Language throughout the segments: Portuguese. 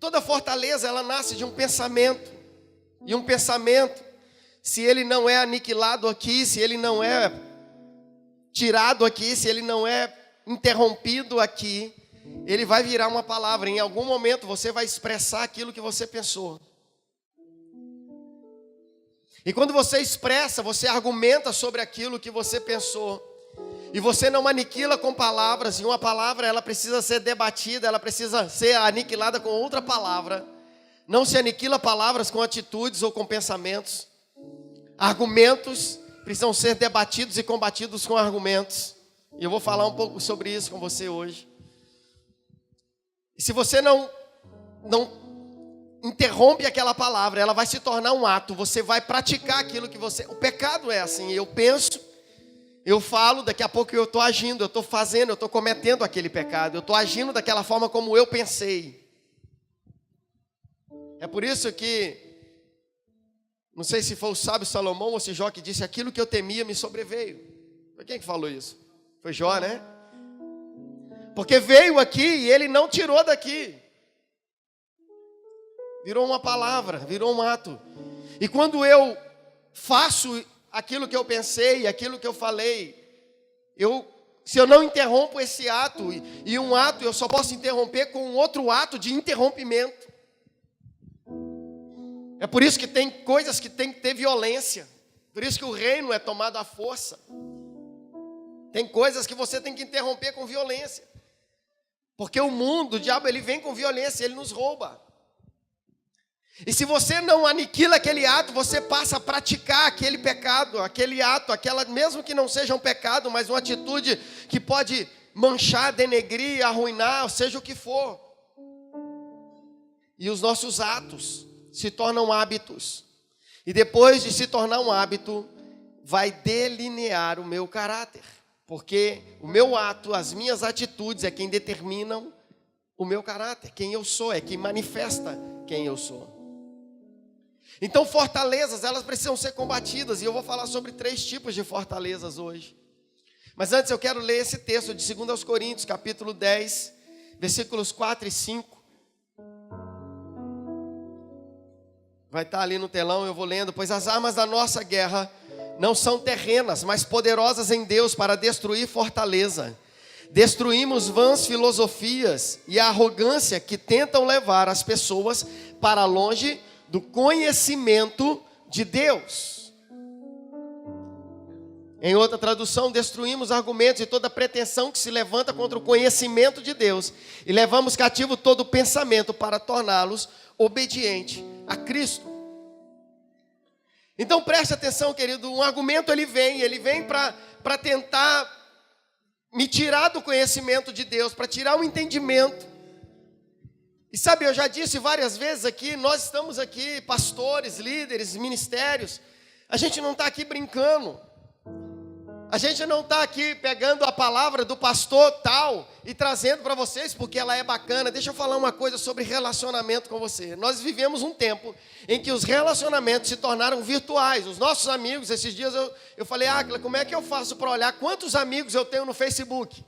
Toda fortaleza, ela nasce de um pensamento. E um pensamento, se ele não é aniquilado aqui, se ele não é tirado aqui, se ele não é interrompido aqui, ele vai virar uma palavra. Em algum momento você vai expressar aquilo que você pensou. E quando você expressa, você argumenta sobre aquilo que você pensou. E você não aniquila com palavras. E uma palavra, ela precisa ser debatida, ela precisa ser aniquilada com outra palavra. Não se aniquila palavras com atitudes ou com pensamentos. Argumentos precisam ser debatidos e combatidos com argumentos. E eu vou falar um pouco sobre isso com você hoje. E se você não interrompe aquela palavra, ela vai se tornar um ato. Você vai praticar aquilo que você... O pecado é assim, eu penso, eu falo, daqui a pouco eu estou agindo, eu estou fazendo, eu estou cometendo aquele pecado. Eu estou agindo daquela forma como eu pensei. É por isso que, não sei se foi o sábio Salomão ou se Jó que disse, aquilo que eu temia me sobreveio. Foi quem que falou isso? Foi Jó, né? Porque veio aqui e ele não tirou daqui. Virou uma palavra, virou um ato. E quando eu faço aquilo que eu pensei, aquilo que eu falei, se eu não interrompo esse ato, e um ato eu só posso interromper com um outro ato de interrompimento. É por isso que tem coisas que tem que ter violência. Por isso que o reino é tomado à força. Tem coisas que você tem que interromper com violência. Porque o mundo, o diabo, ele vem com violência, ele nos rouba. E se você não aniquila aquele ato, você passa a praticar aquele pecado, aquele ato, mesmo que não seja um pecado, mas uma atitude que pode manchar, denegrir, arruinar, seja o que for. E os nossos atos se tornam hábitos. E depois de se tornar um hábito, vai delinear o meu caráter. Porque o meu ato, as minhas atitudes é quem determinam o meu caráter, quem eu sou, é quem manifesta quem eu sou. Então fortalezas, elas precisam ser combatidas. E eu vou falar sobre 3 tipos de fortalezas hoje. Mas antes eu quero ler esse texto de 2 Coríntios, capítulo 10, versículos 4 e 5. Vai estar ali no telão, eu vou lendo. Pois as armas da nossa guerra não são terrenas, mas poderosas em Deus para destruir fortaleza. Destruímos vãs filosofias e a arrogância que tentam levar as pessoas para longe do conhecimento de Deus. Em outra tradução, destruímos argumentos e toda pretensão que se levanta contra o conhecimento de Deus e levamos cativo todo pensamento para torná-los obediente a Cristo. Então preste atenção, querido, um argumento ele vem para tentar me tirar do conhecimento de Deus, para tirar o entendimento. E sabe, eu já disse várias vezes aqui, nós estamos aqui, pastores, líderes, ministérios, a gente não está aqui brincando. A gente não está aqui pegando a palavra do pastor tal e trazendo para vocês porque ela é bacana. Deixa eu falar uma coisa sobre relacionamento com você. Nós vivemos um tempo em que os relacionamentos se tornaram virtuais. Os nossos amigos, esses dias eu falei, Áquila, como é que eu faço para olhar quantos amigos eu tenho no Facebook?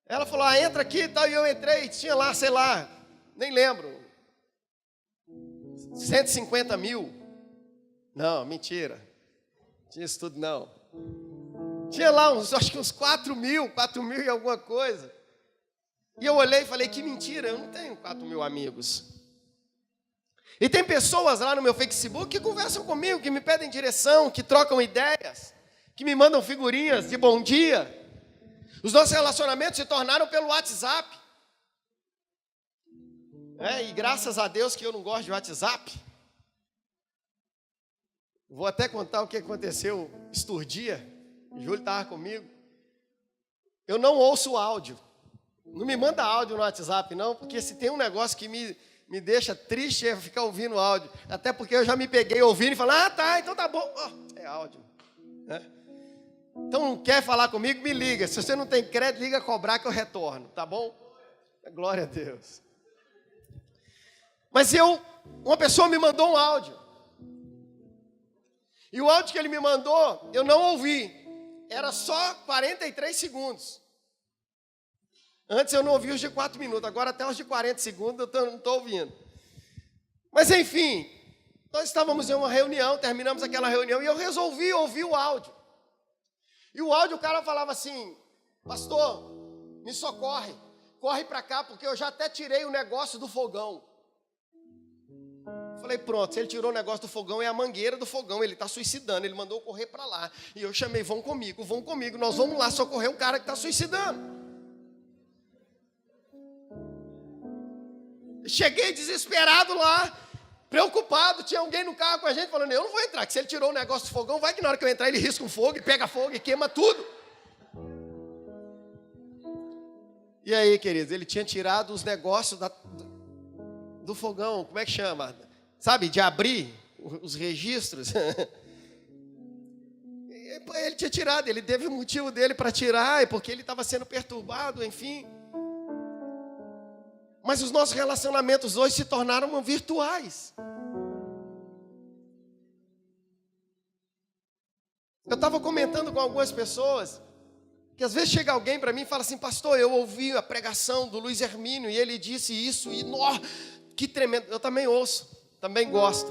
Ela falou, entra aqui e tal, e eu entrei, tinha lá, sei lá, nem lembro, 150 mil. Não, mentira. Tinha isso tudo não. Tinha lá acho que uns 4 mil e alguma coisa. E eu olhei e falei, que mentira, eu não tenho 4 mil amigos. E tem pessoas lá no meu Facebook que conversam comigo, que me pedem direção, que trocam ideias, que me mandam figurinhas de bom dia. Os nossos relacionamentos se tornaram pelo WhatsApp. E graças a Deus que eu não gosto de WhatsApp. Vou até contar o que aconteceu esturdia. O Júlio estava comigo. Eu não ouço áudio. Não me manda áudio no WhatsApp, não, porque se tem um negócio que me deixa triste é ficar ouvindo áudio. Até porque eu já me peguei ouvindo e falei, tá, então tá bom. É áudio. Então não quer falar comigo, me liga. Se você não tem crédito, liga cobrar que eu retorno, tá bom? Glória a Deus. Mas uma pessoa me mandou um áudio. E o áudio que ele me mandou, eu não ouvi. Era só 43 segundos. Antes eu não ouvia os de 4 minutos, agora até os de 40 segundos eu não estou ouvindo. Mas enfim, nós estávamos em uma reunião, terminamos aquela reunião e eu resolvi ouvir o áudio. E o áudio, o cara falava assim: pastor, me socorre, corre para cá porque eu já até tirei o negócio do fogão. Falei, pronto, se ele tirou o negócio do fogão, é a mangueira do fogão, ele está suicidando, ele mandou correr para lá. E eu chamei, vão comigo, nós vamos lá socorrer o cara que está suicidando. Cheguei desesperado lá, preocupado, tinha alguém no carro com a gente, falando, eu não vou entrar, que se ele tirou o negócio do fogão, vai que na hora que eu entrar ele risca um fogo, e pega fogo, e queima tudo. E aí, queridos, ele tinha tirado os negócios do fogão, como é que chama? Sabe, de abrir os registros. Ele tinha tirado, ele teve um motivo dele para tirar, porque ele estava sendo perturbado, enfim. Mas os nossos relacionamentos hoje se tornaram virtuais. Eu estava comentando com algumas pessoas que às vezes chega alguém para mim e fala assim, pastor, eu ouvi a pregação do Luiz Hermínio e ele disse isso, e que tremendo. Eu também ouço, também gosto.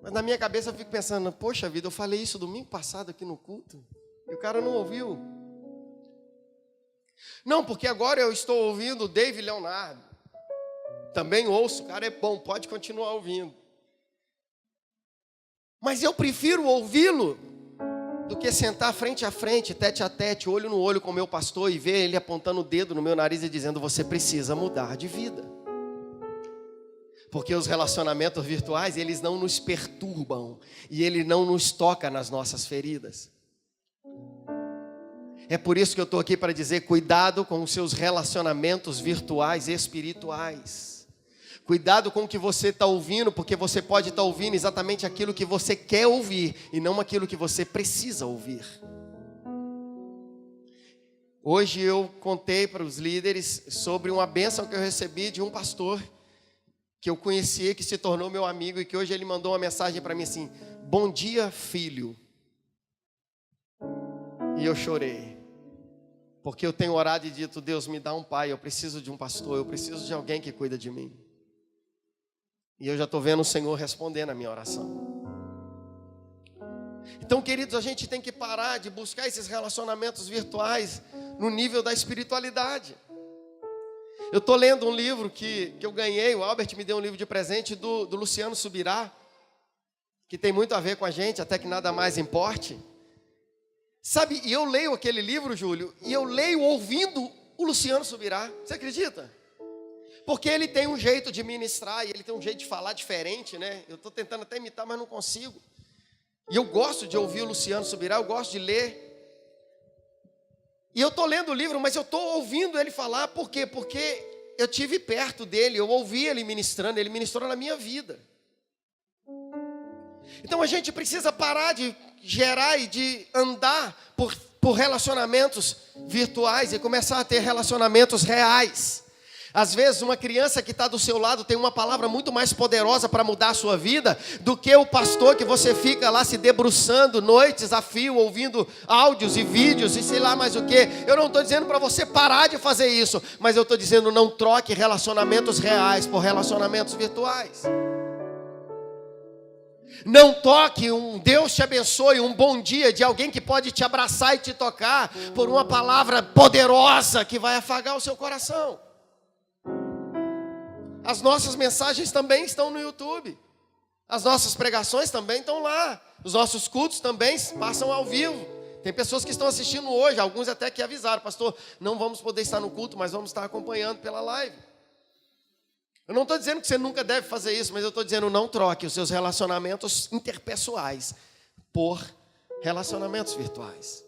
Mas na minha cabeça eu fico pensando, poxa vida, eu falei isso domingo passado aqui no culto e o cara não ouviu. Não, porque agora eu estou ouvindo o David Leonardo. Também ouço, o cara é bom, pode continuar ouvindo. Mas eu prefiro ouvi-lo do que sentar frente a frente, tete a tete, olho no olho com o meu pastor e ver ele apontando o dedo no meu nariz e dizendo, você precisa mudar de vida. Porque os relacionamentos virtuais, eles não nos perturbam e ele não nos toca nas nossas feridas. É por isso que eu estou aqui para dizer, cuidado com os seus relacionamentos virtuais e espirituais. Cuidado com o que você está ouvindo, porque você pode estar ouvindo exatamente aquilo que você quer ouvir e não aquilo que você precisa ouvir. Hoje eu contei para os líderes sobre uma bênção que eu recebi de um pastor que eu conhecia, que se tornou meu amigo e que hoje ele mandou uma mensagem para mim assim, bom dia, filho. E eu chorei, porque eu tenho orado e dito, Deus, me dá um pai, eu preciso de um pastor, eu preciso de alguém que cuida de mim. E eu já estou vendo o Senhor respondendo a minha oração. Então, queridos, a gente tem que parar de buscar esses relacionamentos virtuais no nível da espiritualidade. Eu estou lendo um livro que eu ganhei, o Albert me deu um livro de presente do Luciano Subirá, que tem muito a ver com a gente, até que nada mais importe. Sabe, e eu leio aquele livro, Júlio, e eu leio ouvindo o Luciano Subirá. Você acredita? Porque ele tem um jeito de ministrar, e ele tem um jeito de falar diferente, né? Eu estou tentando até imitar, mas não consigo. E eu gosto de ouvir o Luciano Subirá, eu gosto de ler. E eu estou lendo o livro, mas eu estou ouvindo ele falar, por quê? Porque eu estive perto dele, eu ouvi ele ministrou na minha vida. Então a gente precisa parar de gerar e de andar por relacionamentos virtuais e começar a ter relacionamentos reais. Às vezes uma criança que está do seu lado tem uma palavra muito mais poderosa para mudar a sua vida do que o pastor que você fica lá se debruçando noites a fio, ouvindo áudios e vídeos e sei lá mais o que. Eu não estou dizendo para você parar de fazer isso, mas eu estou dizendo não troque relacionamentos reais por relacionamentos virtuais. Não toque um Deus te abençoe, um bom dia de alguém que pode te abraçar e te tocar por uma palavra poderosa que vai afagar o seu coração. As nossas mensagens também estão no YouTube. As nossas pregações também estão lá. Os nossos cultos também passam ao vivo. Tem pessoas que estão assistindo hoje, alguns até que avisaram, pastor, não vamos poder estar no culto, mas vamos estar acompanhando pela live. Eu não estou dizendo que você nunca deve fazer isso, mas eu estou dizendo não troque os seus relacionamentos interpessoais por relacionamentos virtuais.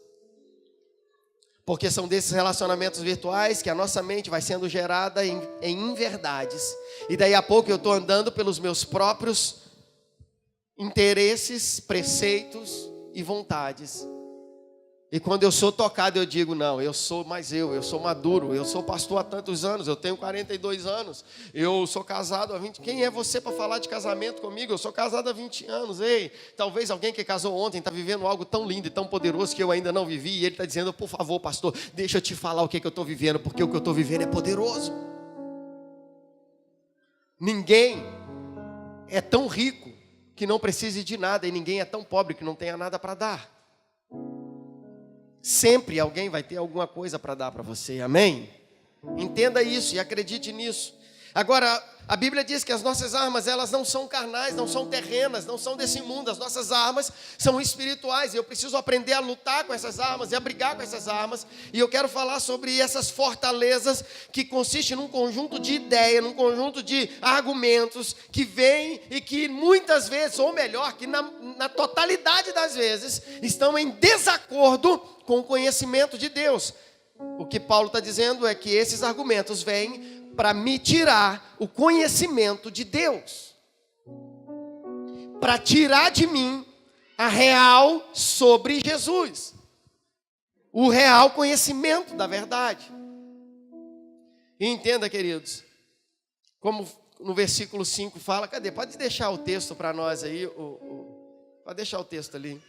Porque são desses relacionamentos virtuais que a nossa mente vai sendo gerada em inverdades. E daí a pouco eu estou andando pelos meus próprios interesses, preceitos e vontades. E quando eu sou tocado, eu digo, não, eu sou maduro, eu sou pastor há tantos anos, eu tenho 42 anos, eu sou casado há 20. Quem é você para falar de casamento comigo? Eu sou casado há 20 anos, ei, talvez alguém que casou ontem está vivendo algo tão lindo e tão poderoso que eu ainda não vivi, e ele está dizendo, por favor, pastor, deixa eu te falar o que eu estou vivendo, porque o que eu estou vivendo é poderoso. Ninguém é tão rico que não precise de nada, e ninguém é tão pobre que não tenha nada para dar. Sempre alguém vai ter alguma coisa para dar para você, amém? Entenda isso e acredite nisso. Agora, a Bíblia diz que as nossas armas, elas não são carnais, não são terrenas, não são desse mundo. As nossas armas são espirituais, e eu preciso aprender a lutar com essas armas e a brigar com essas armas. E eu quero falar sobre essas fortalezas, que consistem num conjunto de ideias, num conjunto de argumentos, que vêm e que muitas vezes, ou melhor, que na totalidade das vezes, estão em desacordo com o conhecimento de Deus. O que Paulo está dizendo é que esses argumentos vêm para me tirar o conhecimento de Deus, para tirar de mim a real sobre Jesus, o real conhecimento da verdade. E entenda, queridos, como no versículo 5 fala, cadê? Pode deixar o texto para nós aí, pode deixar o texto ali.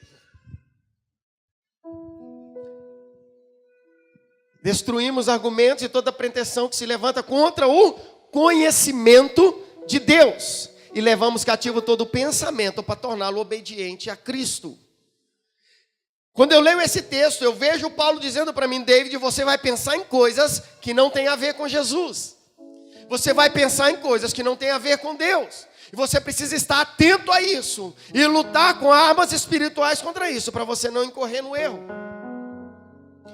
Destruímos argumentos e toda pretensão que se levanta contra o conhecimento de Deus. E levamos cativo todo pensamento para torná-lo obediente a Cristo. Quando eu leio esse texto, eu vejo Paulo dizendo para mim, David, você vai pensar em coisas que não tem a ver com Jesus. Você vai pensar em coisas que não tem a ver com Deus. E você precisa estar atento a isso. E lutar com armas espirituais contra isso, para você não incorrer no erro.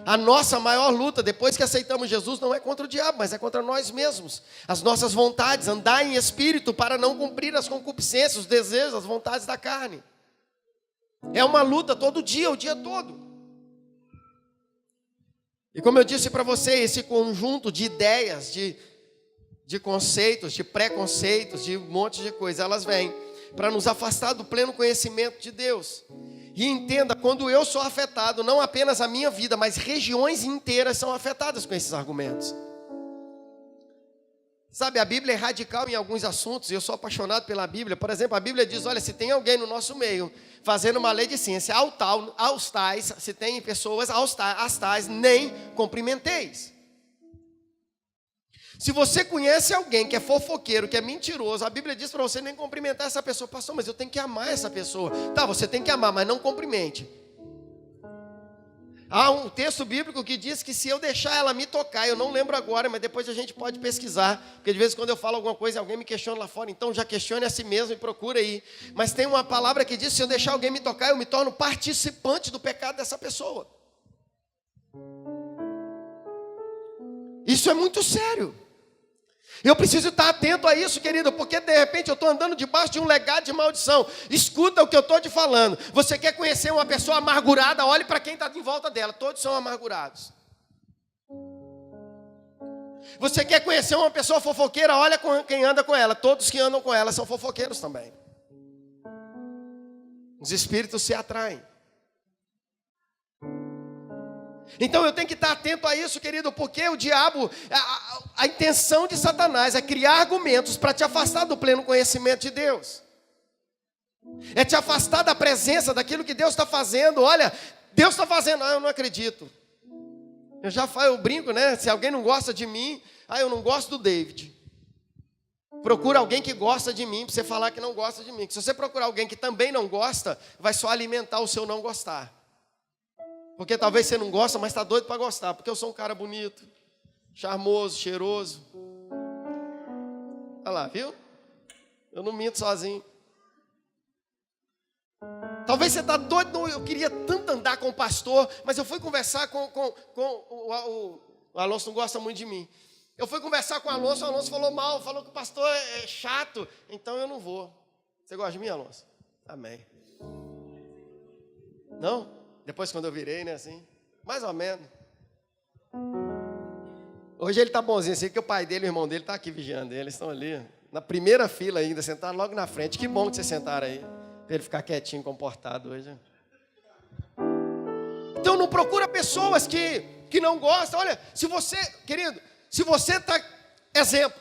A nossa maior luta, depois que aceitamos Jesus, não é contra o diabo, mas é contra nós mesmos. As nossas vontades, andar em espírito para não cumprir as concupiscências, os desejos, as vontades da carne. É uma luta todo dia, o dia todo. E como eu disse para você, esse conjunto de ideias, de conceitos, de preconceitos, de um monte de coisa, elas vêm para nos afastar do pleno conhecimento de Deus. E entenda, quando eu sou afetado, não apenas a minha vida, mas regiões inteiras são afetadas com esses argumentos. Sabe, a Bíblia é radical em alguns assuntos, e eu sou apaixonado pela Bíblia. Por exemplo, a Bíblia diz, olha, se tem alguém no nosso meio fazendo uma lei de ciência, aos tais, se tem pessoas, as tais, nem cumprimenteis. Se você conhece alguém que é fofoqueiro, que é mentiroso, a Bíblia diz para você nem cumprimentar essa pessoa. Pastor, mas eu tenho que amar essa pessoa. Tá, você tem que amar, mas não cumprimente. Há um texto bíblico que diz que se eu deixar ela me tocar, eu não lembro agora, mas depois a gente pode pesquisar, porque de vez em quando eu falo alguma coisa, alguém me questiona lá fora, então já questione a si mesmo e procura aí. Mas tem uma palavra que diz, se eu deixar alguém me tocar, eu me torno participante do pecado dessa pessoa. Isso é muito sério. Eu preciso estar atento a isso, querido, porque de repente eu estou andando debaixo de um legado de maldição. Escuta o que eu estou te falando. Você quer conhecer uma pessoa amargurada? Olhe para quem está em volta dela. Todos são amargurados. Você quer conhecer uma pessoa fofoqueira? Olha quem anda com ela. Todos que andam com ela são fofoqueiros também. Os espíritos se atraem. Então eu tenho que estar atento a isso, querido, porque o diabo, a intenção de Satanás é criar argumentos para te afastar do pleno conhecimento de Deus. É te afastar da presença, daquilo que Deus está fazendo. Olha, Deus está fazendo, eu não acredito. Eu brinco, né? Se alguém não gosta de mim, eu não gosto do David. Procura alguém que gosta de mim, para você falar que não gosta de mim. Se você procurar alguém que também não gosta, vai só alimentar o seu não gostar. Porque talvez você não gosta, mas está doido para gostar. Porque eu sou um cara bonito, charmoso, cheiroso. Olha lá, viu? Eu não minto sozinho. Talvez você está doido, não, eu queria tanto andar com o pastor, mas eu fui conversar com o Alonso não gosta muito de mim. Eu fui conversar com o Alonso falou mal, falou que o pastor é chato, então eu não vou. Você gosta de mim, Alonso? Amém. Não? Depois quando eu virei, né, assim, mais ou menos. Hoje ele tá bonzinho, assim, que o pai dele e o irmão dele tá aqui vigiando ele, eles estão ali, na primeira fila ainda, sentaram logo na frente. Que bom que vocês sentaram aí, para ele ficar quietinho, comportado hoje. Então não procura pessoas que não gostam. Olha, se você, querido, se você está, exemplo,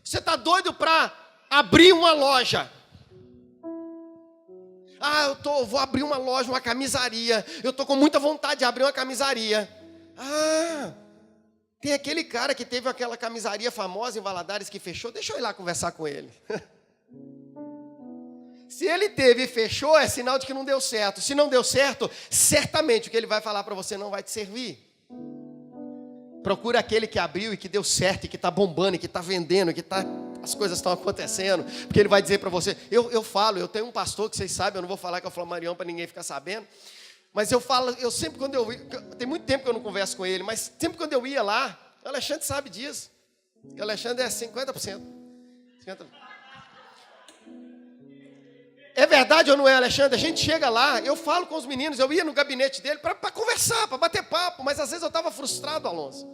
você está doido para abrir uma loja. Vou abrir uma loja, uma camisaria. Eu estou com muita vontade de abrir uma camisaria. Tem aquele cara que teve aquela camisaria famosa em Valadares que fechou. Deixa eu ir lá conversar com ele. Se ele teve e fechou, é sinal de que não deu certo. Se não deu certo, certamente o que ele vai falar para você não vai te servir. Procura aquele que abriu e que deu certo, e que está bombando, e que está vendendo, as coisas estão acontecendo. Porque ele vai dizer para você, eu tenho um pastor que vocês sabem, eu não vou falar que é o Flamarião para ninguém ficar sabendo. Mas eu sempre quando eu ia, tem muito tempo que eu não converso com ele, mas sempre quando eu ia lá, o Alexandre sabe disso. O Alexandre é 50%. É verdade ou não é, Alexandre? A gente chega lá, eu falo com os meninos, eu ia no gabinete dele para conversar, para bater papo, mas às vezes eu estava frustrado, Alonso.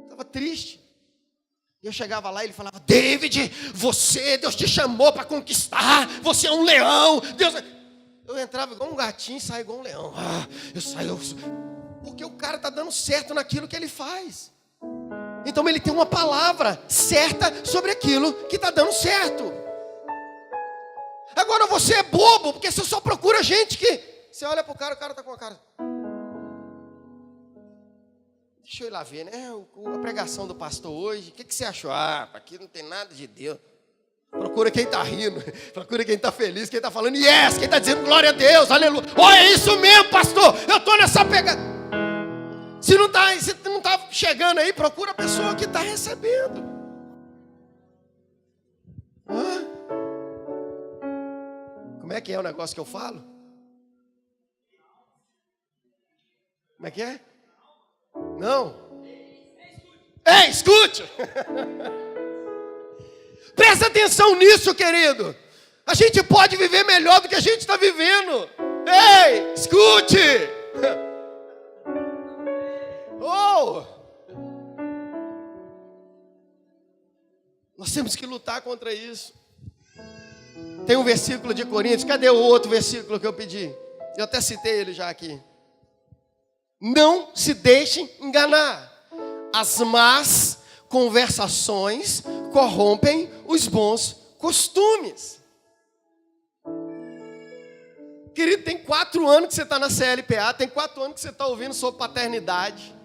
Estava triste. E eu chegava lá e ele falava, David, Deus te chamou para conquistar, você é um leão. Eu entrava igual um gatinho e saia igual um leão. Porque o cara está dando certo naquilo que ele faz. Então ele tem uma palavra certa sobre aquilo que está dando certo. Agora você é bobo, porque você só procura gente que... Você olha para o cara está com a cara... Deixa eu ir lá ver, né? A pregação do pastor hoje, o que você achou? Aqui não tem nada de Deus. Procura quem está rindo, procura quem está feliz, quem está falando yes, quem está dizendo glória a Deus, aleluia. É isso mesmo, pastor, eu estou nessa pegada. Se não está chegando aí, procura a pessoa que está recebendo. Como é que é o negócio que eu falo? Como é que é? Não. Ei, escute! Presta atenção nisso, querido. A gente pode viver melhor do que a gente está vivendo. Ei, escute! Nós temos que lutar contra isso. Tem um versículo de Coríntios. Cadê o outro versículo que eu pedi? Eu até citei ele já aqui. Não se deixem enganar. As más conversações corrompem os bons costumes. Querido, tem 4 anos que você está na CLPA, tem 4 anos que você está ouvindo sobre paternidade,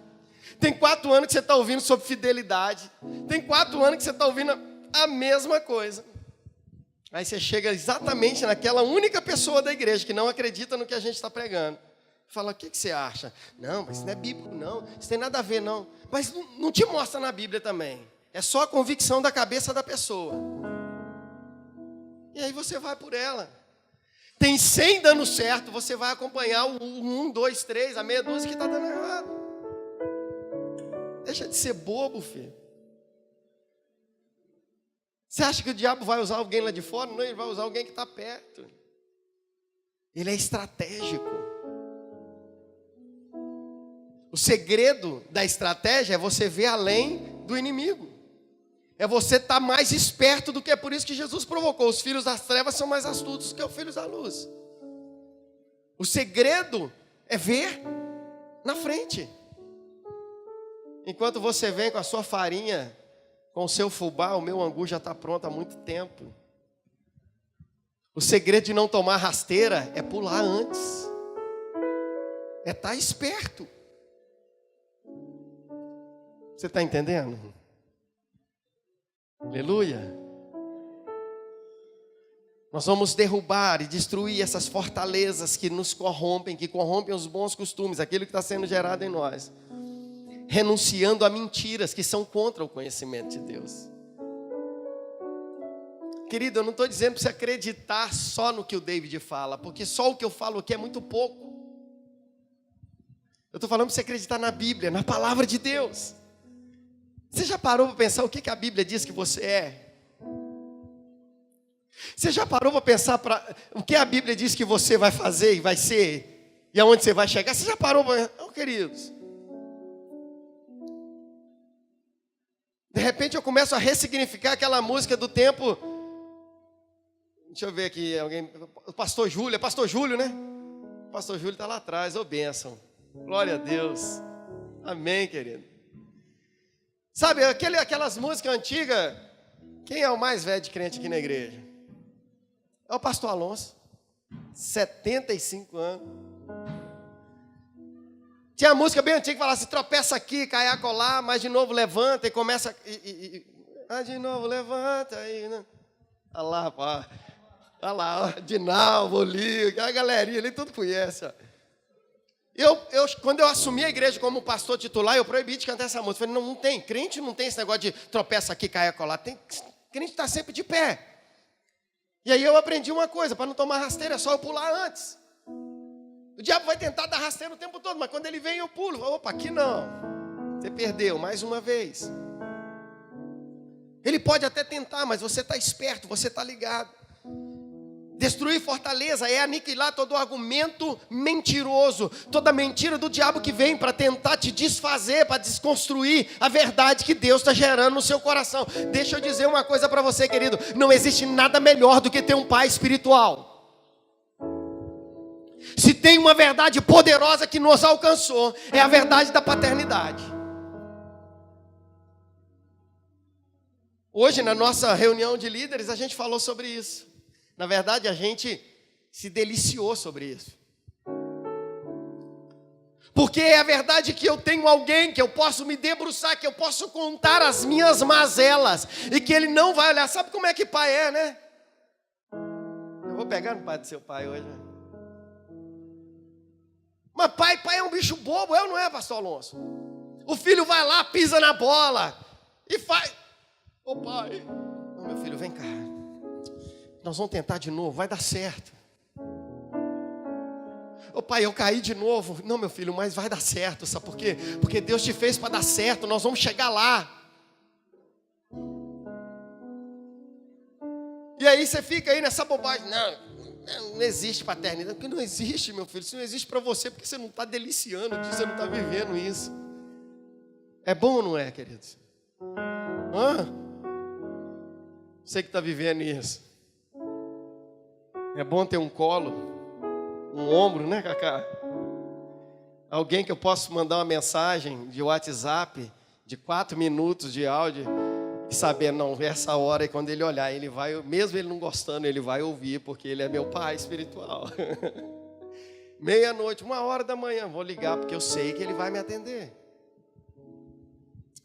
tem 4 anos que você está ouvindo sobre fidelidade, tem 4 anos que você está ouvindo a mesma coisa. Aí você chega exatamente naquela única pessoa da igreja que não acredita no que a gente está pregando. Fala, o que você acha? Não, mas isso não é bíblico, não. Isso tem nada a ver, não. Mas não te mostra na Bíblia também. É só a convicção da cabeça da pessoa. E aí você vai por ela. Tem 100 dando certo, você vai acompanhar o 1, 2, 3, a meia dúzia que está dando errado. Deixa de ser bobo, filho. Você acha que o diabo vai usar alguém lá de fora? Não, ele vai usar alguém que está perto. Ele é estratégico. O segredo da estratégia é você ver além do inimigo. É você estar mais esperto do que é por isso que Jesus provocou. Os filhos das trevas são mais astutos que os filhos da luz. O segredo é ver na frente. Enquanto você vem com a sua farinha, com o seu fubá, o meu angu já está pronto há muito tempo. O segredo de não tomar rasteira é pular antes. É estar esperto. Você está entendendo? Aleluia. Nós vamos derrubar e destruir essas fortalezas que nos corrompem, que corrompem os bons costumes, aquilo que está sendo gerado em nós. Renunciando a mentiras que são contra o conhecimento de Deus. Querido, eu não estou dizendo para você acreditar só no que o David fala, porque só o que eu falo aqui é muito pouco. Eu estou falando para você acreditar na Bíblia, na palavra de Deus. Você já parou para pensar o que a Bíblia diz que você é? Você já parou para pensar o que a Bíblia diz que você vai fazer e vai ser? E aonde você vai chegar? Você já parou para... queridos. De repente eu começo a ressignificar aquela música do tempo... Deixa eu ver aqui, alguém... O pastor Júlio, é pastor Júlio, né? O pastor Júlio está lá atrás, ô bênção. Glória a Deus. Amém, querido. Sabe, aquelas músicas antigas, quem é o mais velho de crente aqui na igreja? É o pastor Alonso, 75 anos. Tinha a música bem antiga que falava assim, tropeça aqui, cai acolá, mas de novo levanta e começa... de novo levanta aí, né? Olha lá, pá. Olha lá, ó, Dinalvo, Liga, a galerinha ali, tudo conhece, ó. Quando eu assumi a igreja como pastor titular, eu proibi de cantar essa música. Eu falei, não tem, crente não tem esse negócio de tropeça aqui, cai acolá. Crente está sempre de pé. E aí eu aprendi uma coisa, para não tomar rasteira, é só eu pular antes. O diabo vai tentar dar rasteira o tempo todo, mas quando ele vem eu pulo. Opa, aqui não. Você perdeu, mais uma vez. Ele pode até tentar, mas você está esperto, você está ligado. Destruir fortaleza é aniquilar todo argumento mentiroso, toda mentira do diabo que vem para tentar te desfazer, para desconstruir a verdade que Deus está gerando no seu coração. Deixa eu dizer uma coisa para você, querido, não existe nada melhor do que ter um pai espiritual. Se tem uma verdade poderosa que nos alcançou, é a verdade da paternidade. Hoje, na nossa reunião de líderes, a gente falou sobre isso. Na verdade, a gente se deliciou sobre isso. Porque é a verdade que eu tenho alguém que eu posso me debruçar, que eu posso contar as minhas mazelas, e que ele não vai olhar. Sabe como é que pai é, né? Eu vou pegar no pai do seu pai hoje. Né? Mas pai é um bicho bobo, é ou não é, pastor Alonso? O filho vai lá, pisa na bola e faz... Ô pai, não, meu filho, vem cá. Nós vamos tentar de novo, vai dar certo. Ô pai, eu caí de novo. Não, meu filho, mas vai dar certo, sabe por quê? Porque Deus te fez para dar certo, nós vamos chegar lá. E aí você fica aí nessa bobagem. Não existe paternidade. Porque não existe, meu filho. Se não existe para você, porque você não está deliciando disso, você não está vivendo isso. É bom ou não é, queridos? Você que está vivendo isso. É bom ter um colo, um ombro, né, Cacá? Alguém que eu posso mandar uma mensagem de WhatsApp de 4 minutos de áudio e saber, não, essa hora é quando ele olhar, ele vai, mesmo ele não gostando, ele vai ouvir, porque ele é meu pai espiritual. Meia-noite, 1h da manhã, vou ligar, porque eu sei que ele vai me atender.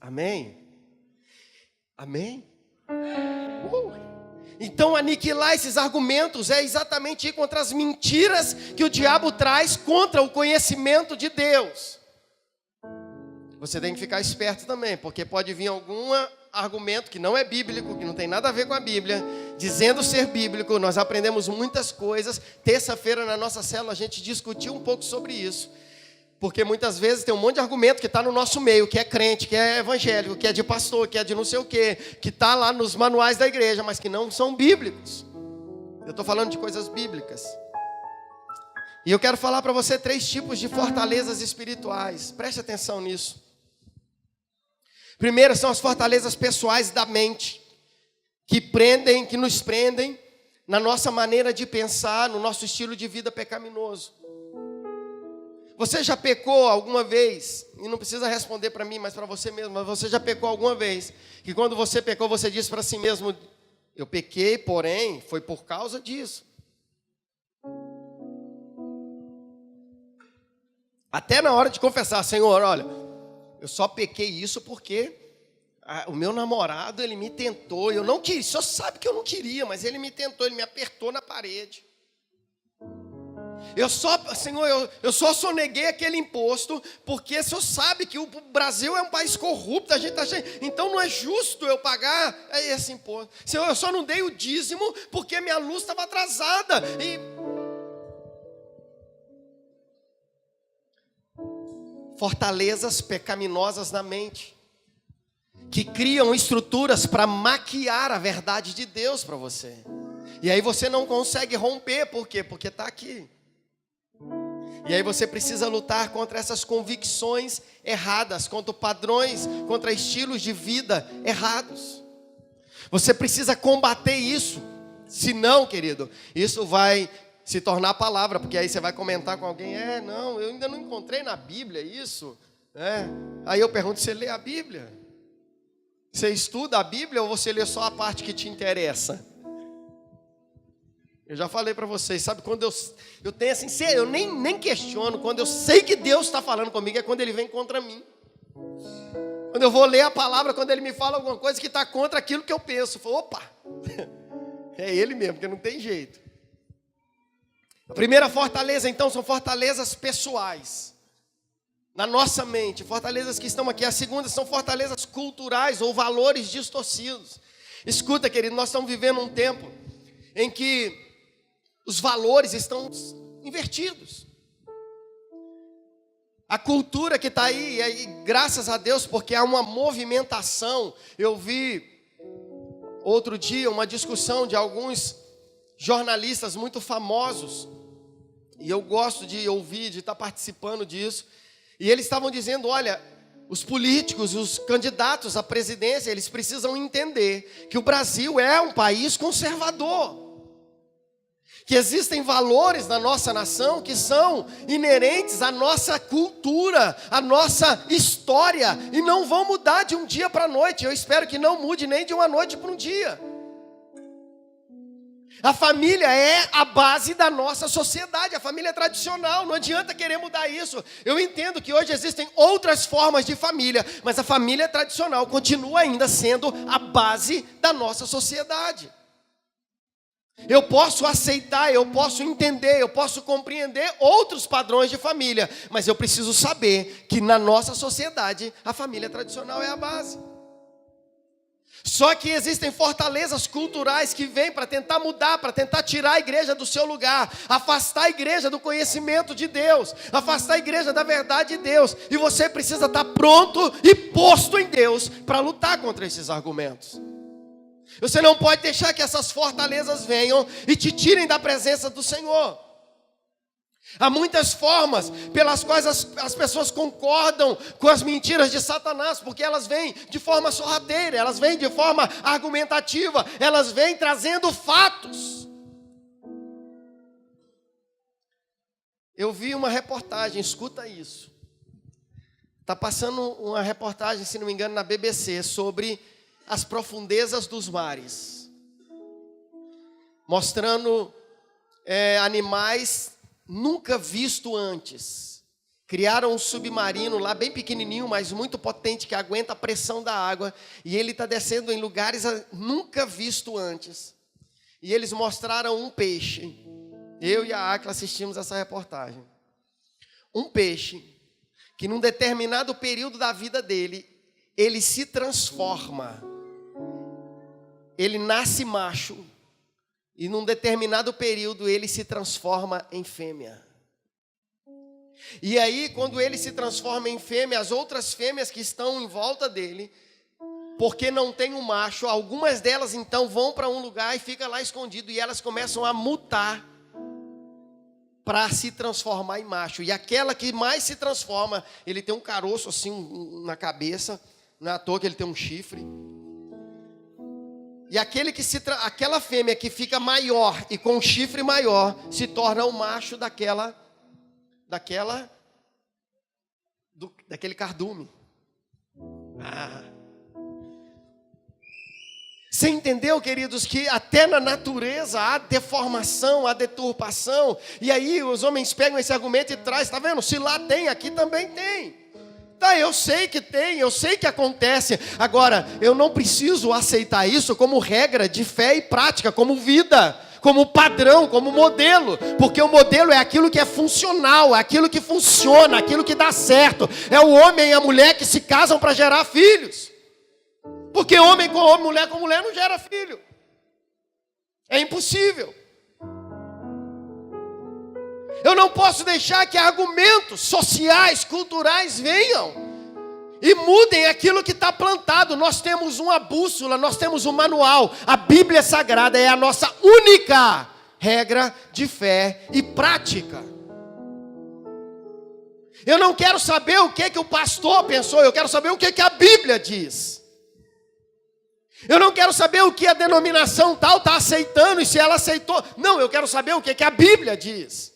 Amém? Amém? Então aniquilar esses argumentos é exatamente ir contra as mentiras que o diabo traz contra o conhecimento de Deus. Você tem que ficar esperto também, porque pode vir algum argumento que não é bíblico, que não tem nada a ver com a Bíblia, dizendo ser bíblico. Nós aprendemos muitas coisas. Terça-feira na nossa célula a gente discutiu um pouco sobre isso. Porque muitas vezes tem um monte de argumento que está no nosso meio, que é crente, que é evangélico, que é de pastor, que é de não sei o quê, que está lá nos manuais da igreja, mas que não são bíblicos. Eu estou falando de coisas bíblicas. E eu quero falar para você 3 tipos de fortalezas espirituais. Preste atenção nisso. Primeiro são as fortalezas pessoais da mente, que nos prendem na nossa maneira de pensar, no nosso estilo de vida pecaminoso. Você já pecou alguma vez, e não precisa responder para mim, mas para você mesmo, mas você já pecou alguma vez, que quando você pecou, você disse para si mesmo, eu pequei, porém, foi por causa disso. Até na hora de confessar, Senhor, olha, eu só pequei isso porque o meu namorado, ele me tentou, eu não queria, o Senhor sabe que eu não queria, mas ele me tentou, ele me apertou na parede. Senhor, eu só soneguei aquele imposto, porque o Senhor sabe que o Brasil é um país corrupto, a gente está cheio, então não é justo eu pagar esse imposto. Senhor, eu só não dei o dízimo, porque minha luz estava atrasada. Fortalezas pecaminosas na mente, que criam estruturas para maquiar a verdade de Deus para você. E aí você não consegue romper, por quê? Porque está aqui. E aí você precisa lutar contra essas convicções erradas, contra padrões, contra estilos de vida errados. Você precisa combater isso. Senão, querido, isso vai se tornar a palavra, porque aí você vai comentar com alguém, não, eu ainda não encontrei na Bíblia isso. Aí eu pergunto, você lê a Bíblia? Você estuda a Bíblia ou você lê só a parte que te interessa? Eu já falei para vocês, sabe, quando eu tenho assim, eu nem questiono, quando eu sei que Deus está falando comigo, é quando Ele vem contra mim. Quando eu vou ler a palavra, quando Ele me fala alguma coisa que está contra aquilo que eu penso, eu falo, opa, é Ele mesmo, porque não tem jeito. A primeira fortaleza, então, são fortalezas pessoais, na nossa mente, fortalezas que estão aqui. A segunda são fortalezas culturais ou valores distorcidos. Escuta, querido, nós estamos vivendo um tempo em que os valores estão invertidos. A cultura que está aí, e aí, graças a Deus, porque há uma movimentação. Eu vi outro dia uma discussão de alguns jornalistas muito famosos, e eu gosto de ouvir, de estar participando disso, e eles estavam dizendo, olha, os políticos, os candidatos à presidência, eles precisam entender que o Brasil é um país conservador, que existem valores na nossa nação que são inerentes à nossa cultura, à nossa história, e não vão mudar de um dia para a noite. Eu espero que não mude nem de uma noite para um dia. A família é a base da nossa sociedade, a família é tradicional, não adianta querer mudar isso. Eu entendo que hoje existem outras formas de família, mas a família tradicional continua ainda sendo a base da nossa sociedade. Eu posso aceitar, eu posso entender, eu posso compreender outros padrões de família, mas eu preciso saber que na nossa sociedade a família tradicional é a base. Só que existem fortalezas culturais que vêm para tentar mudar, para tentar tirar a igreja do seu lugar, afastar a igreja do conhecimento de Deus, afastar a igreja da verdade de Deus. E você precisa estar pronto e posto em Deus para lutar contra esses argumentos. Você não pode deixar que essas fortalezas venham e te tirem da presença do Senhor. Há muitas formas pelas quais as pessoas concordam com as mentiras de Satanás, porque elas vêm de forma sorrateira, elas vêm de forma argumentativa, elas vêm trazendo fatos. Eu vi uma reportagem, escuta isso. Está passando uma reportagem, se não me engano, na BBC, sobre as profundezas dos mares, mostrando animais nunca visto antes. Criaram um submarino lá bem pequenininho, mas muito potente, que aguenta a pressão da água, e ele está descendo em lugares nunca visto antes. E eles mostraram um peixe. Eu e a Acla assistimos essa reportagem. Um peixe que num determinado período da vida dele, ele se transforma. Ele nasce macho e num determinado período ele se transforma em fêmea. E aí, quando ele se transforma em fêmea, as outras fêmeas que estão em volta dele, porque não tem um macho, algumas delas então vão para um lugar e ficam lá escondido, e elas começam a mutar para se transformar em macho. E aquela que mais se transforma, ele tem um caroço assim na cabeça, não é à toa que ele tem um chifre. E aquela fêmea que fica maior e com um chifre maior, se torna o macho daquele cardume. Você entendeu, queridos, que até na natureza há deformação, há deturpação. E aí os homens pegam esse argumento e trazem, está vendo? Se lá tem, aqui também tem. Tá, eu sei que tem, eu sei que acontece. Agora, eu não preciso aceitar isso como regra de fé e prática, como vida, como padrão, como modelo. Porque o modelo é aquilo que é funcional, é aquilo que funciona, aquilo que dá certo. É o homem e a mulher que se casam para gerar filhos. Porque homem com homem, mulher com mulher não gera filho. É impossível. Eu não posso deixar que argumentos sociais, culturais venham e mudem aquilo que está plantado. Nós temos uma bússola, nós temos um manual. A Bíblia Sagrada é a nossa única regra de fé e prática. Eu não quero saber o que o pastor pensou, eu quero saber o que a Bíblia diz. Eu não quero saber o que a denominação tal está aceitando e se ela aceitou. Não, eu quero saber o que a Bíblia diz.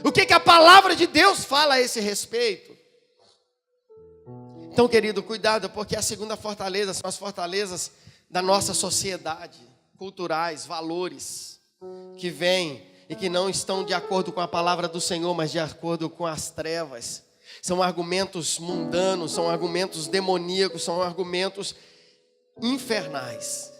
O que a palavra de Deus fala a esse respeito. Então, querido, cuidado, porque a segunda fortaleza são as fortalezas da nossa sociedade, culturais, valores, que vêm e que não estão de acordo com a palavra do Senhor, mas de acordo com as trevas. São argumentos mundanos, são argumentos demoníacos, são argumentos infernais.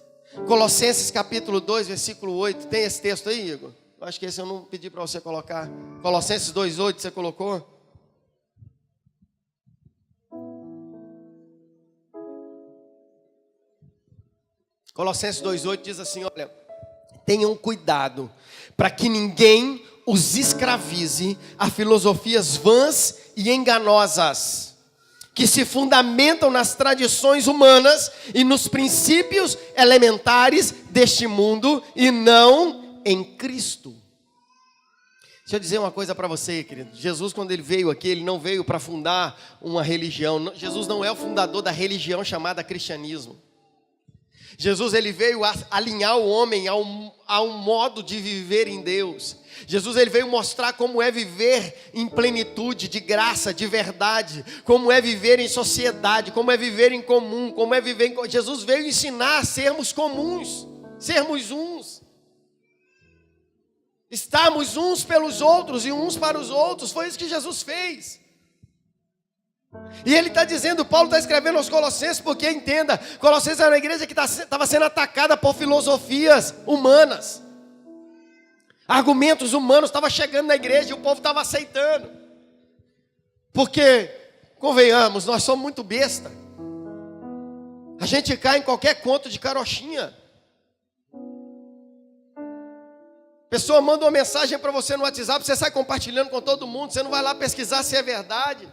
Colossenses capítulo 2, versículo 8. Tem esse texto aí, Igor? Eu acho que esse eu não pedi para você colocar. Colossenses 2:8, você colocou? Colossenses 2:8 diz assim, olha: tenham cuidado para que ninguém os escravize a filosofias vãs e enganosas, que se fundamentam nas tradições humanas e nos princípios elementares deste mundo e não em Cristo. Deixa eu dizer uma coisa para você, querido. Jesus, quando ele veio aqui, ele não veio para fundar uma religião. Jesus não é o fundador da religião chamada cristianismo. Jesus, ele veio alinhar o homem a um modo de viver em Deus. Jesus, ele veio mostrar como é viver em plenitude, de graça, de verdade. Como é viver em sociedade, como é viver em comum, como é viver em... Jesus veio ensinar a sermos comuns, sermos uns. Estarmos uns pelos outros e uns para os outros. Foi isso que Jesus fez. E ele está dizendo, Paulo está escrevendo aos Colossenses, porque entenda, Colossenses era uma igreja que estava sendo atacada por filosofias humanas. Argumentos humanos estavam chegando na igreja e o povo estava aceitando. Porque, convenhamos, nós somos muito besta. A gente cai em qualquer conto de carochinha. Pessoa manda uma mensagem para você no WhatsApp, você sai compartilhando com todo mundo, você não vai lá pesquisar se é verdade.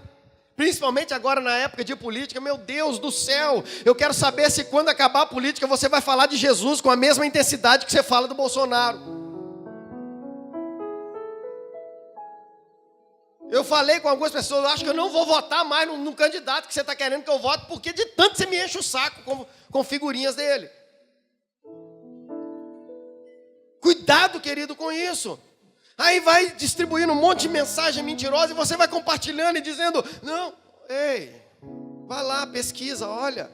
Principalmente agora na época de política, meu Deus do céu, eu quero saber se quando acabar a política você vai falar de Jesus com a mesma intensidade que você fala do Bolsonaro. Eu falei com algumas pessoas, eu acho que eu não vou votar mais no candidato que você está querendo que eu vote, porque de tanto você me enche o saco com figurinhas dele. Cuidado, querido, com isso. Aí vai distribuindo um monte de mensagem mentirosa e você vai compartilhando e dizendo, não, ei, vai lá, pesquisa, olha.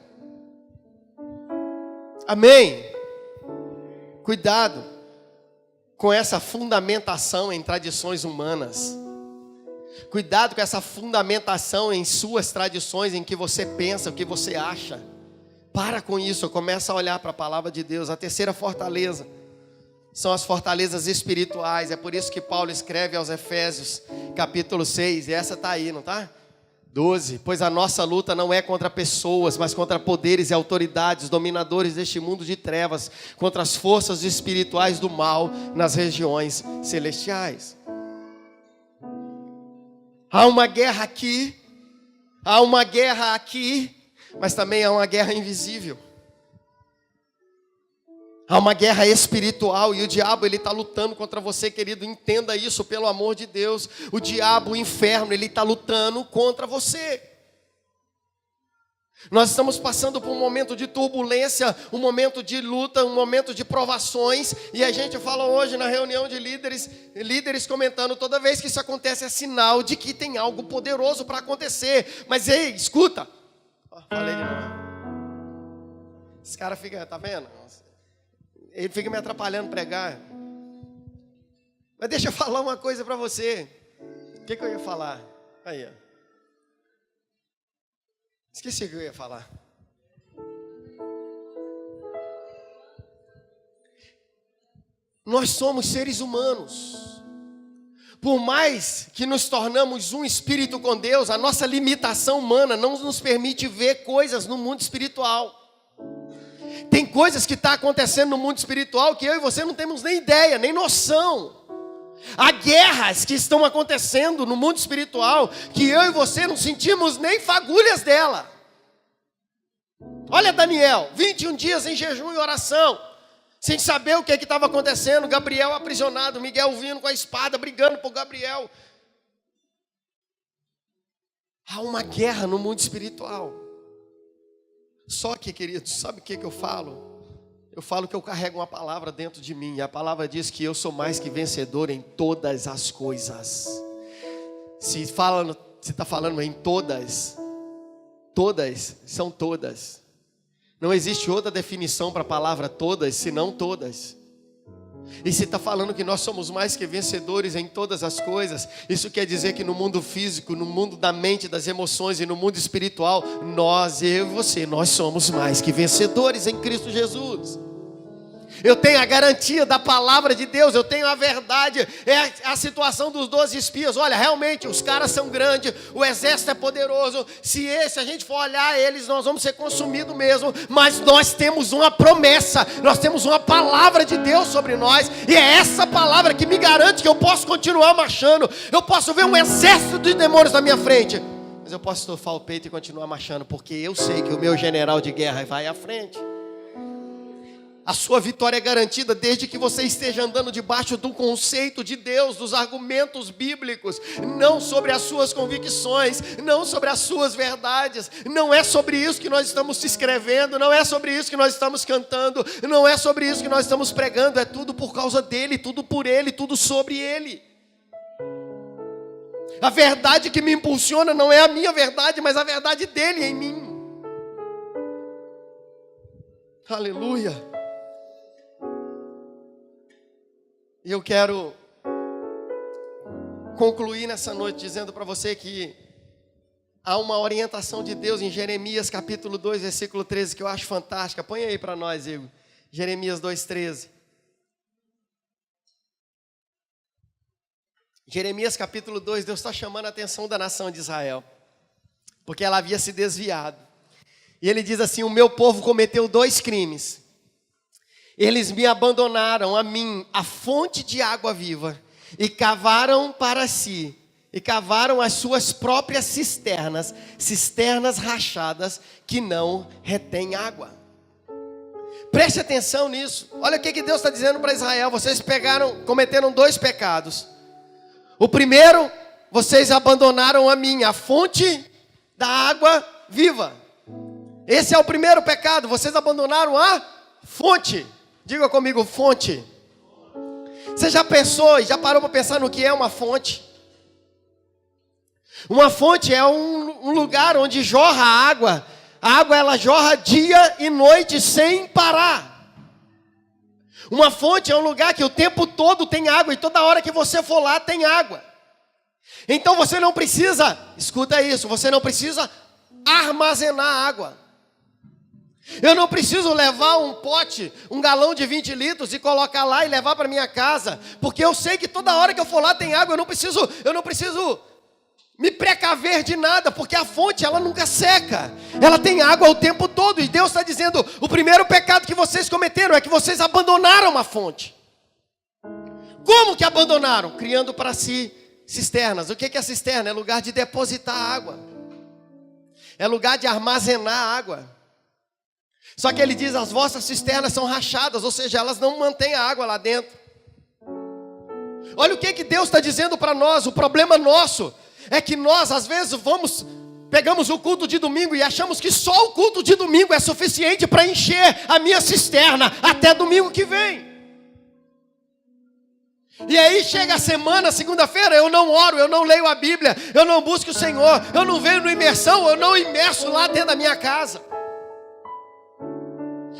Amém? Cuidado com essa fundamentação em tradições humanas. Cuidado com essa fundamentação em suas tradições, em que você pensa, o que você acha. Para com isso, começa a olhar para a palavra de Deus. A terceira fortaleza são as fortalezas espirituais. É por isso que Paulo escreve aos Efésios, capítulo 6. E essa está aí, não está? 12. Pois a nossa luta não é contra pessoas, mas contra poderes e autoridades, dominadores deste mundo de trevas, contra as forças espirituais do mal nas regiões celestiais. Há uma guerra aqui, mas também há uma guerra invisível. Há uma guerra espiritual e o diabo, ele está lutando contra você, querido. Entenda isso, pelo amor de Deus. O diabo, o inferno, ele está lutando contra você. Nós estamos passando por um momento de turbulência, um momento de luta, um momento de provações. E a gente fala hoje na reunião de líderes comentando, toda vez que isso acontece é sinal de que tem algo poderoso para acontecer. Mas ei, escuta. Falei de novo. Esse cara fica, tá vendo? Ele fica me atrapalhando pregar. Mas deixa eu falar uma coisa para você. O que eu ia falar? Aí, ó. Esqueci o que eu ia falar. Nós somos seres humanos. Por mais que nos tornamos um espírito com Deus, a nossa limitação humana não nos permite ver coisas no mundo espiritual. Tem coisas que estão acontecendo no mundo espiritual que eu e você não temos nem ideia, nem noção. Há guerras que estão acontecendo no mundo espiritual que eu e você não sentimos nem fagulhas dela. Olha Daniel, 21 dias em jejum e oração, sem saber o que estava acontecendo. Gabriel aprisionado, Miguel vindo com a espada, brigando por Gabriel. Há uma guerra no mundo espiritual. Só que, queridos, sabe o que eu falo? Eu falo que eu carrego uma palavra dentro de mim. E a palavra diz que eu sou mais que vencedor em todas as coisas. Se está falando em todas, todas são todas. Não existe outra definição para a palavra todas, senão todas. E se está falando que nós somos mais que vencedores em todas as coisas, isso quer dizer que no mundo físico, no mundo da mente, das emoções e no mundo espiritual, nós, eu e você, nós somos mais que vencedores em Cristo Jesus. Eu tenho a garantia da palavra de Deus, eu tenho a verdade. É a situação dos 12 espias. Olha, realmente os caras são grandes, o exército é poderoso. Se a gente for olhar eles, nós vamos ser consumidos mesmo. Mas nós temos uma promessa, nós temos uma palavra de Deus sobre nós. E é essa palavra que me garante que eu posso continuar marchando. Eu posso ver um exército de demônios na minha frente, mas eu posso estufar o peito e continuar marchando, porque eu sei que o meu general de guerra vai à frente. A sua vitória é garantida desde que você esteja andando debaixo do conceito de Deus, dos argumentos bíblicos, não sobre as suas convicções, não sobre as suas verdades. Não é sobre isso que nós estamos escrevendo, não é sobre isso que nós estamos cantando, não é sobre isso que nós estamos pregando, é tudo por causa dele, tudo por ele, tudo sobre ele. A verdade que me impulsiona não é a minha verdade, mas a verdade dele em mim. Aleluia. E eu quero concluir nessa noite dizendo para você que há uma orientação de Deus em Jeremias capítulo 2, versículo 13, que eu acho fantástica. Põe aí para nós, Igor. Jeremias 2,13. Jeremias capítulo 2, Deus está chamando a atenção da nação de Israel, porque ela havia se desviado. E ele diz assim: o meu povo cometeu 2 crimes. Eles me abandonaram a mim, a fonte de água viva, e cavaram para si, e cavaram as suas próprias cisternas, cisternas rachadas que não retêm água. Preste atenção nisso. Olha o que Deus está dizendo para Israel. Vocês cometeram 2 pecados. O primeiro, vocês abandonaram a mim, a fonte da água viva. Esse é o primeiro pecado. Vocês abandonaram a fonte. Diga comigo, fonte. Você já pensou e já parou para pensar no que é uma fonte? Uma fonte é um lugar onde jorra a água. A água, ela jorra dia e noite sem parar. Uma fonte é um lugar que o tempo todo tem água, e toda hora que você for lá tem água. Então você não precisa, escuta isso, você não precisa armazenar água. Eu não preciso levar um pote, um galão de 20 litros e colocar lá e levar para minha casa, porque eu sei que toda hora que eu for lá tem água. Eu não preciso me precaver de nada, porque a fonte, ela nunca seca, ela tem água o tempo todo. E Deus está dizendo: o primeiro pecado que vocês cometeram é que vocês abandonaram a fonte. Como que abandonaram? Criando para si cisternas. O que é cisterna? É lugar de depositar água, é lugar de armazenar água. Só que ele diz: as vossas cisternas são rachadas, ou seja, elas não mantêm a água lá dentro. Olha o que Deus está dizendo para nós. O problema nosso é que nós, às vezes, pegamos o culto de domingo e achamos que só o culto de domingo é suficiente para encher a minha cisterna até domingo que vem. E aí chega a semana, segunda-feira, eu não oro, eu não leio a Bíblia, eu não busco o Senhor, eu não venho no imersão, eu não imerso lá dentro da minha casa.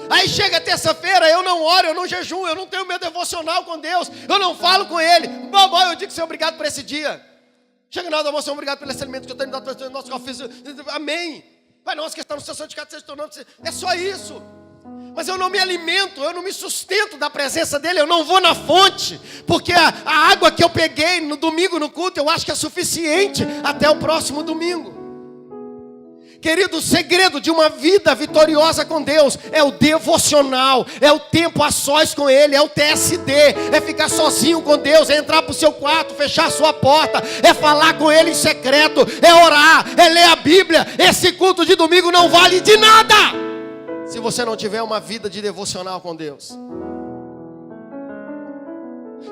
Aí chega terça-feira, eu não oro, eu não jejuo, eu não tenho meu devocional com Deus, eu não falo com Ele. Bom, eu digo: Senhor, obrigado por esse dia. Chega na hora do almoço: obrigado pelo esse alimento que eu tenho dado para o nosso café. Amém. Pai nosso que está no seu santificado seja o teu nome. É só isso. Mas eu não me alimento, eu não me sustento da presença dEle, eu não vou na fonte, porque a água que eu peguei no domingo no culto, eu acho que é suficiente até o próximo domingo. Querido, o segredo de uma vida vitoriosa com Deus é o devocional, é o tempo a sós com Ele, é o TSD, é ficar sozinho com Deus, é entrar para o seu quarto, fechar a sua porta, é falar com Ele em secreto, é orar, é ler a Bíblia. Esse culto de domingo não vale de nada se você não tiver uma vida de devocional com Deus.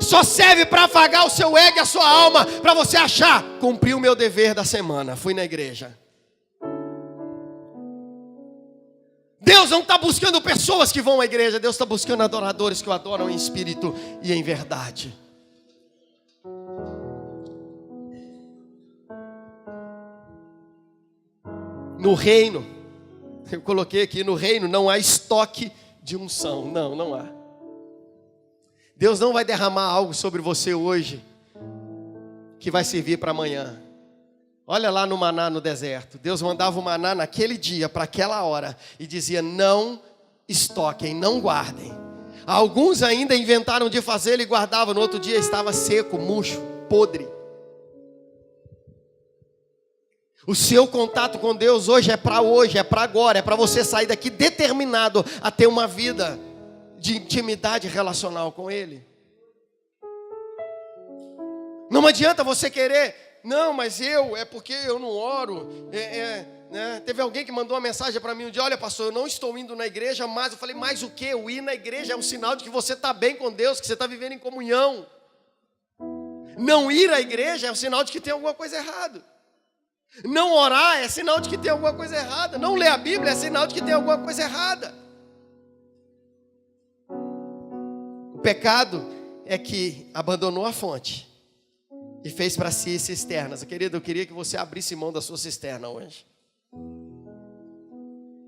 Só serve para afagar o seu ego e a sua alma, para você achar: cumpri o meu dever da semana, fui na igreja. Deus não está buscando pessoas que vão à igreja, Deus está buscando adoradores que o adoram em espírito e em verdade. No reino, eu coloquei aqui, no reino não há estoque de unção, não há. Deus não vai derramar algo sobre você hoje que vai servir para amanhã. Olha lá no maná no deserto. Deus mandava o maná naquele dia, para aquela hora, e dizia: não estoquem, não guardem. Alguns ainda inventaram de fazer e guardavam. No outro dia estava seco, murcho, podre. O seu contato com Deus hoje, é para agora, é para você sair daqui determinado a ter uma vida de intimidade relacional com Ele. Não adianta você querer, não, mas é porque eu não oro. Né? Teve alguém que mandou uma mensagem para mim um dia: olha, pastor, eu não estou indo na igreja, mas eu falei: mas o quê? O ir na igreja é um sinal de que você está bem com Deus, que você está vivendo em comunhão. Não ir à igreja é um sinal de que tem alguma coisa errada. Não orar é sinal de que tem alguma coisa errada. Não ler a Bíblia é sinal de que tem alguma coisa errada. O pecado é que abandonou a fonte e fez para si cisternas. Querido, eu queria que você abrisse mão da sua cisterna hoje.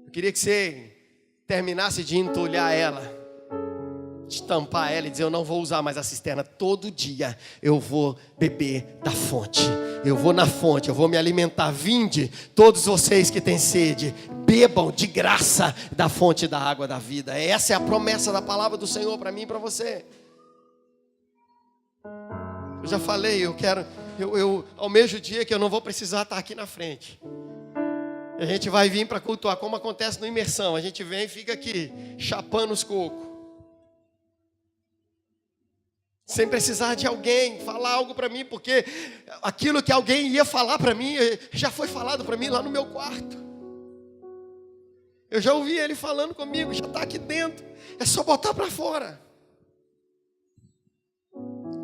Eu queria que você terminasse de entulhar ela, de tampar ela e dizer: eu não vou usar mais a cisterna. Todo dia eu vou beber da fonte. Eu vou na fonte, eu vou me alimentar. Vinde, todos vocês que têm sede, bebam de graça da fonte da água da vida. Essa é a promessa da palavra do Senhor para mim e para você. Eu já falei, eu almejo o dia que eu não vou precisar estar aqui na frente. A gente vai vir para cultuar, como acontece no Imersão. A gente vem e fica aqui, chapando os cocos. Sem precisar de alguém falar algo para mim, porque aquilo que alguém ia falar para mim, já foi falado para mim lá no meu quarto. Eu já ouvi ele falando comigo, já está aqui dentro. É só botar para fora.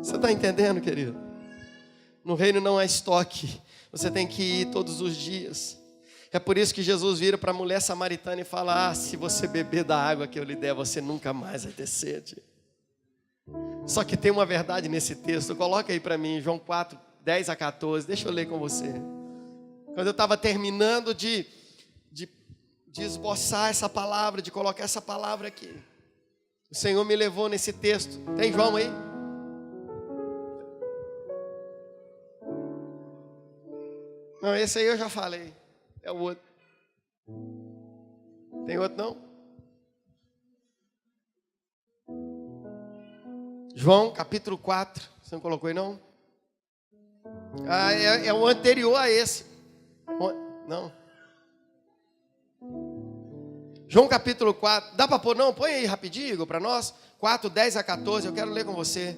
Você está entendendo, querido? No reino não há estoque. Você tem que ir todos os dias. É por isso que Jesus vira para a mulher samaritana e fala: ah, se você beber da água que eu lhe der, você nunca mais vai ter sede. Só que tem uma verdade nesse texto. Coloca aí para mim, João 4, 10 a 14. Deixa eu ler com você. Quando eu estava terminando de esboçar essa palavra, de colocar essa palavra aqui, o Senhor me levou nesse texto. Tem João aí? Não, esse aí eu já falei. É o outro. Tem outro não? João capítulo 4. Você não colocou aí não? Ah, é o anterior a esse. Não. João capítulo 4. Dá para pôr não? Põe aí rapidinho, Igor, para nós. 4, 10 a 14. Eu quero ler com você.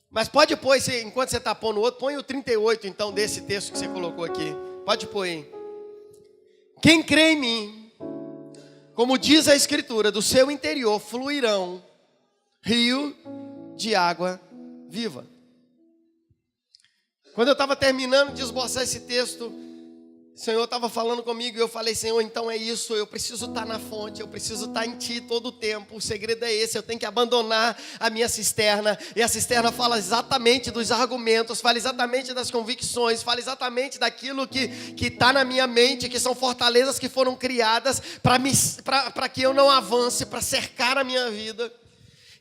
Mas pode pôr, enquanto você está pondo o outro, põe o 38 então desse texto que você colocou aqui. Pode pôr aí. Quem crê em mim, como diz a Escritura, do seu interior fluirão rio de água viva. Quando eu estava terminando de esboçar esse texto, o Senhor estava falando comigo e eu falei: Senhor, então é isso, eu preciso estar na fonte, eu preciso estar em Ti todo o tempo. O segredo é esse, eu tenho que abandonar a minha cisterna. E a cisterna fala exatamente dos argumentos, fala exatamente das convicções, fala exatamente daquilo que está na minha mente, que são fortalezas que foram criadas para que eu não avance, para cercar a minha vida.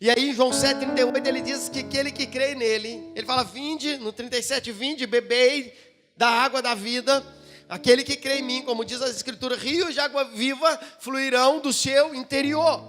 E aí em João 7,38 ele diz que aquele que crê nele, ele fala: vinde, no 37, vinde, bebei da água da vida. Aquele que crê em mim, como diz a Escritura, rios de água viva fluirão do seu interior.